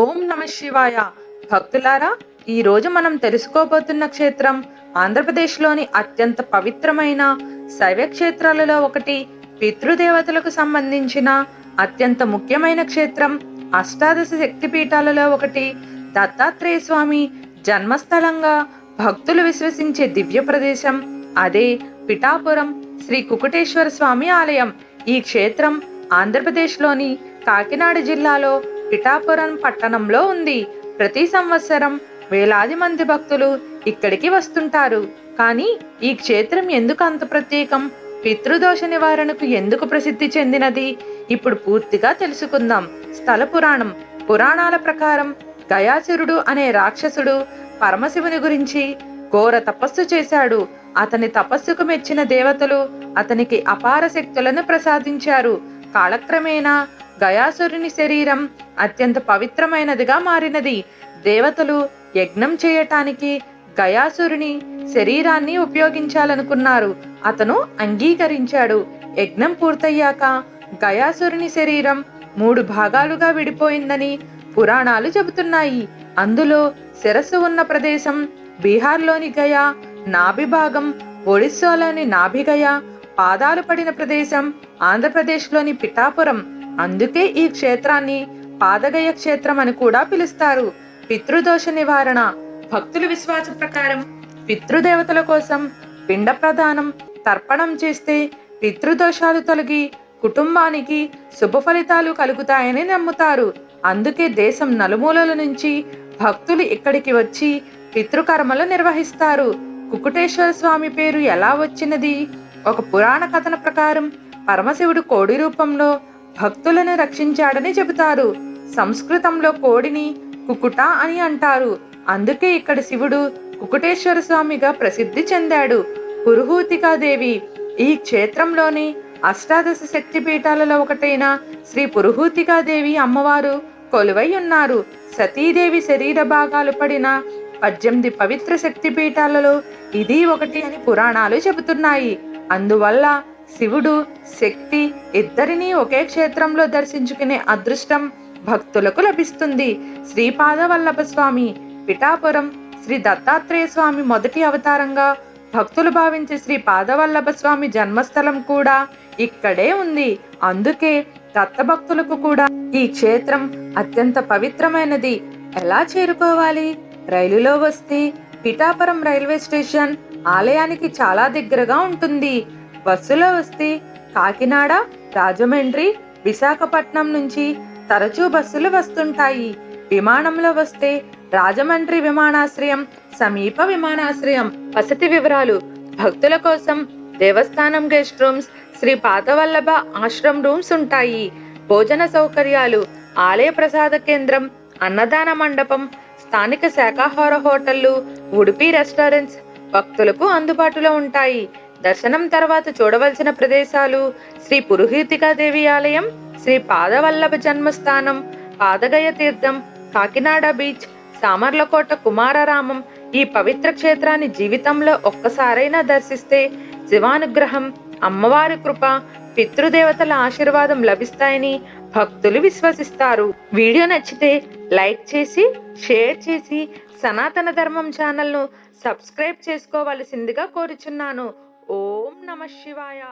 ఓం నమ శివాయ. భక్తులారా, ఈ రోజు మనం తెలుసుకోబోతున్న క్షేత్రం ఆంధ్రప్రదేశ్లోని అత్యంత పవిత్రమైన శైవ క్షేత్రాలలో ఒకటి. పితృదేవతలకు సంబంధించిన అత్యంత ముఖ్యమైన క్షేత్రం, అష్టాదశ శక్తిపీఠాలలో ఒకటి. దత్తాత్రేయ స్వామి జన్మస్థలంగా భక్తులు విశ్వసించే దివ్య ప్రదేశం అదే పిఠాపురం శ్రీ కుకుటేశ్వర స్వామి ఆలయం. ఈ క్షేత్రం ఆంధ్రప్రదేశ్లోని కాకినాడ జిల్లాలో పిఠాపురం పట్టణంలో ఉంది. ప్రతి సంవత్సరం వేలాది మంది భక్తులు ఇక్కడికి వస్తుంటారు. కానీ ఈ క్షేత్రం ఎందుకు అంత ప్రత్యేకం, పితృదోష నివారణకు ఎందుకు ప్రసిద్ధి చెందినది, ఇప్పుడు పూర్తిగా తెలుసుకుందాం. స్థల పురాణం. పురాణాల ప్రకారం గయాసురుడు అనే రాక్షసుడు పరమశివుని గురించి ఘోర తపస్సు చేశాడు. అతని తపస్సుకు మెచ్చిన దేవతలు అతనికి అపార శక్తులను ప్రసాదించారు. కాలక్రమేణా గయాసురుని శరీరం అత్యంత పవిత్రమైనదిగా మారినది. దేవతలు యజ్ఞం చేయటానికి గయాసురుని శరీరాన్ని ఉపయోగించాలనుకున్నారు. అతను అంగీకరించాడు. యజ్ఞం పూర్తయ్యాక గయాసురుని శరీరం 3 భాగాలుగా విడిపోయిందని పురాణాలు చెబుతున్నాయి. అందులో శిరస్సు ఉన్న ప్రదేశం బీహార్లోని గయా, నాభి భాగం ఒడిస్సాలోని నాభిగయ, పాదాలు పడిన ప్రదేశం ఆంధ్రప్రదేశ్లోని పిఠాపురం. అందుకే ఈ క్షేత్రాన్ని పాదగయ క్షేత్రం అని కూడా పిలుస్తారు. పితృదోష నివారణ. భక్తుల విశ్వాస ప్రకారం పితృదేవతల కోసం పిండ ప్రదానం, తర్పణం చేస్తే పితృదోషాలు తొలగి కుటుంబానికి శుభ ఫలితాలు కలుగుతాయని నమ్ముతారు. అందుకే దేశం నలుమూలల నుంచి భక్తులు ఇక్కడికి వచ్చి పితృకర్మలు నిర్వహిస్తారు. కుకుటేశ్వర స్వామి పేరు ఎలా వచ్చినది? ఒక పురాణ కథన ప్రకారం పరమశివుడు కోడి రూపంలో భక్తులను రక్షించాడని చెబుతారు. సంస్కృతంలో కోడిని కుకుట అని అంటారు. అందుకే ఇక్కడ శివుడు కుకుటేశ్వర స్వామిగా ప్రసిద్ధి చెందాడు. పురుహూతికాదేవి. ఈ క్షేత్రంలోని అష్టాదశ శక్తిపీఠాలలో ఒకటైన శ్రీ పురుహూతికాదేవి అమ్మవారు కొలువై ఉన్నారు. సతీదేవి శరీర భాగాలు పడిన 18 పవిత్ర శక్తిపీఠాలలో ఇది ఒకటి అని పురాణాలు చెబుతున్నాయి. అందువల్ల శివుడు, శక్తి ఇద్దరినీ ఒకే క్షేత్రంలో దర్శించుకునే అదృష్టం భక్తులకు లభిస్తుంది. శ్రీపాద వల్లభ స్వామి. పిఠాపురం శ్రీ దత్తాత్రేయ స్వామి మొదటి అవతారంగా భక్తులు భావించే శ్రీ పాదవల్లభ స్వామి జన్మస్థలం కూడా ఇక్కడే ఉంది. అందుకే దత్తభక్తులకు కూడా ఈ క్షేత్రం అత్యంత పవిత్రమైనది. ఎలా చేరుకోవాలి? రైలులో వస్తే పిఠాపురం రైల్వే స్టేషన్ ఆలయానికి చాలా దగ్గరగా ఉంటుంది. బస్సులో వస్తే కాకినాడ, రాజమండ్రి, విశాఖపట్నం నుంచి తరచూ బస్సులు వస్తుంటాయి. విమానంలో వస్తే రాజమండ్రి విమానాశ్రయం సమీప విమానాశ్రయం. వసతి వివరాలు. భక్తుల కోసం దేవస్థానం guest rooms, Shri Padavallabha ashram rooms ఉంటాయి. భోజన సౌకర్యాలు, ఆలయ ప్రసాద కేంద్రం, అన్నదాన మండపం, స్థానిక శాకాహార హోటళ్లు, ఉడిపి రెస్టారెంట్స్ భక్తులకు అందుబాటులో ఉంటాయి. దర్శనం తర్వాత చూడవలసిన ప్రదేశాలు: శ్రీ పురుహూతికాదేవి ఆలయం, శ్రీ పాదవల్లభ జన్మస్థానం, పాదగయ తీర్థం, కాకినాడ బీచ్, సామర్లకోట కుమారరామం. ఈ పవిత్ర క్షేత్రాన్ని జీవితంలో ఒక్కసారైనా దర్శిస్తే శివానుగ్రహం, అమ్మవారి కృప, పితృదేవతల ఆశీర్వాదం లభిస్తాయని భక్తులు విశ్వసిస్తారు. వీడియో నచ్చితే లైక్ చేసి, షేర్ చేసి సనాతన ధర్మం ఛానల్ను సబ్స్క్రైబ్ చేసుకోవలసిందిగా కోరుచున్నాను. ఓం నమ శివాయ.